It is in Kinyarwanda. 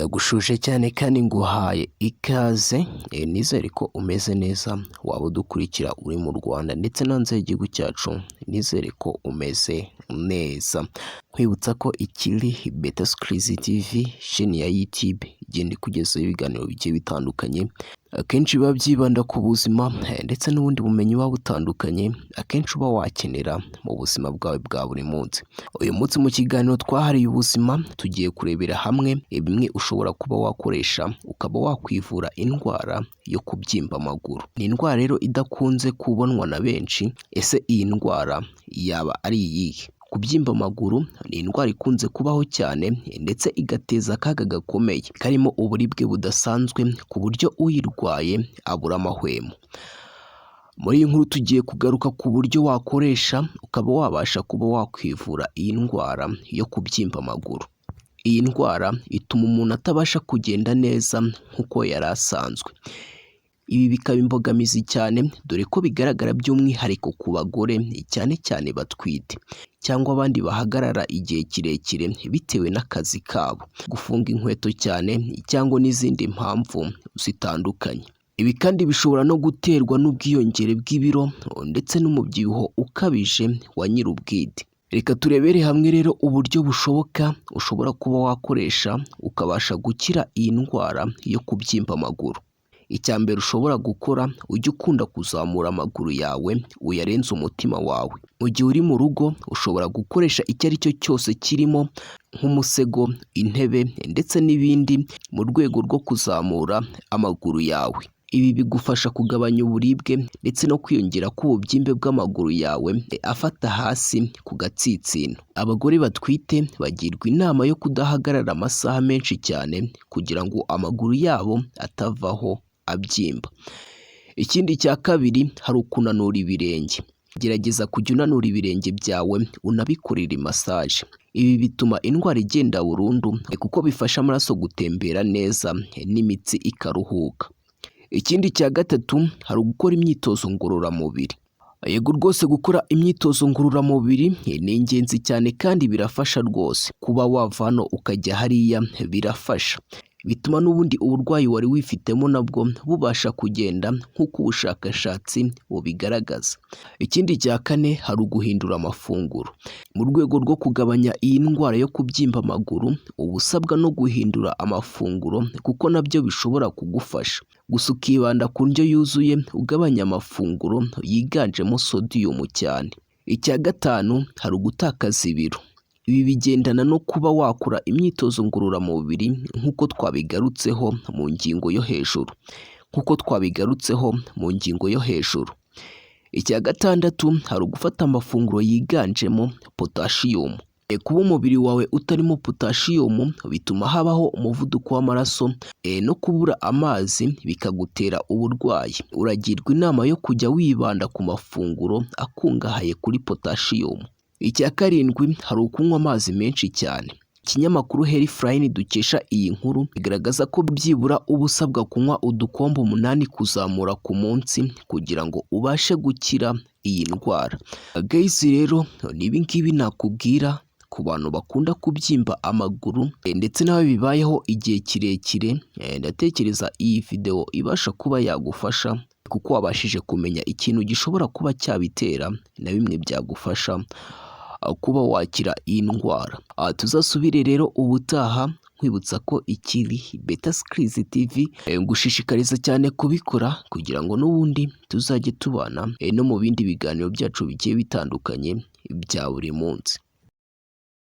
Ndagushuje cyane kandi nguhaye ikaze nizere ko umeze neza waba udukurikira uri mu Rwanda ndetse no hanze y'igihugu cyacu nizere ko umeze neza nkwibutsa ko ikiri Beta Skills TV chaîne ya YouTube igenda ikugezaho ibiganiro bigiye bitandukanye akenshi biba byibanda ku buzima ndetse n'ubundi bumenyi buba butandukanye akenshi uba wakenera mu buzima bwawe bwa buri munsi. Uyu munsi mu kiganiro twahariye ubuzima tugiye kurebera hamwe bimwe ushobora kuba wakoresha ukaba wakwivura indwara yo kubyimba amaguru. Ni indwara rero idakunze kubonwa na benshi. Ese iyi ndwara yaba ari iyihe? Kubyimba amaguru ni indwara ikunze kubaho cyane ndetse igateza akaga gakomeye karimo uburibwe budasanzwe ku buryo uyirwaye abura amahwemo. Muri iyi nkuru tugiye kugaruka ku buryo wakoresha ukaba wabasha kuba wakwivura iyi ndwara yo kubyimba amaguru. Iyi ndwara ituma umuntu atabasha kugenda neza nk'uko yari asanzwe. Ibi bikaba imbogamizi cyane dore ko bigaragara by'umwihariko ku bagore cyane cyane batwite cyangwa abandi bahagarara igihe kirekire bitewe n'akazi kabo, gufunga inkweto cyane cyangwa n'izindi mpamvu zitandukanye. Ibi kandi bishobora no guterwa n'ubwiyongere bw'ibiro ndetse n'umubyibuho ukabije wa nyir'ubwite. Reka turebere hamwe rero uburyo bushoboka ushobora kuba wakoresha ukabasha gukira iyi ndwara yo kubyimba amaguru. Icya mbere ushobora gukora, ujye ukunda kuzamura amaguru yawe uyarenze umutima wawe. Mu gihe uri mu rugo ushobora gukoresha icyo ari cyo cyose kirimo nk'umusego, intebe ndetse n'ibindi mu rwego rwo kuzamura amaguru yawe. Ibi bigufasha kugabanya uburibwe ndetse no kwiyongera k'ububyimbe bw'amaguru yawe afata hasi ku gatsinsino. Abagore batwite bagirwa inama yo kudahagarara amasaha menshi cyane kugira ngo amaguru yabo atavaho abyimba. Ikindi cya kabiri hari ukunanura ibirenge. Gerageza kujya unanura ibirenge byawe unabikorera massage. Ibi bituma indwara igenda burundu kuko bifasha amaraso gutembera neza n'imitsi ikaruhuka. Ikindi cya gatatu hari ugukora imyitozo ngororamubiri. Yego rwose gukora imyitozo ngororamubiri ni ingenzi cyane kandi birafasha rwose. Kuba wava hano ukajya hariya birafasha. Bituma n'ubundi uburwayi wari wifitemo nabwo bubasha kugenda nk'uko ubushakashatsi bubigaragaza. Ikindi cya kane hari uguhindura amafunguro. Mu rwego rwo kugabanya iyi ndwara yo kubyimba amaguru uba usabwa no guhindura amafunguro kuko nabyo bishobora kugufasha. Gusa ukibanda ku ndyo yuzuye ugabanya amafunguro yiganjemo sodium cyane. Icya gatanu hari ugutakaza ibiro. Ibi bigendana no kuba wakora imyitozo ngororamubiri nk'uko twabigarutseho mu ngingo yo hejuru. Icya gatandatu hari ugufata amafunguro yiganjemo potassium. Kuba umubiri wawe utarimo potassium bituma habaho umuvuduko w'amaraso no kubura amazi bikagutera uburwayi. Uragirwa inama yo kujya wibanda ku mafunguro akungahaye kuri potassium. Icya karindwi hari ukunywa amazi menshi cyane. Ikinyamakuru Healthline dukesha iyi nkuru bigaragaza ko byibura uba usabwa kunywa udukombe 8 kuzamura ku munsi kugira ngo ubashe gukira iyi ndwara. Guys rero nibi ngibi nakubwira ku bantu bakunda kubyimba amaguru ndetse nawe bibayeho igihe kirekire. Ndatekereza iyi video ibasha kuba yagufasha kuko wabashije kumenya ikintu gishobora kuba cyabitera na bimwe byagufasha kuba wakira iyi ndwara. Tuzasubire rero ubutaha nkwibutsa ko ikiri Beta Skills TV ngushishikariza cyane kubikora kugira ngo n'ubundi tuzajye tubana no mu bindi biganiro byacu bigiye bitandukanye bya buri munsi.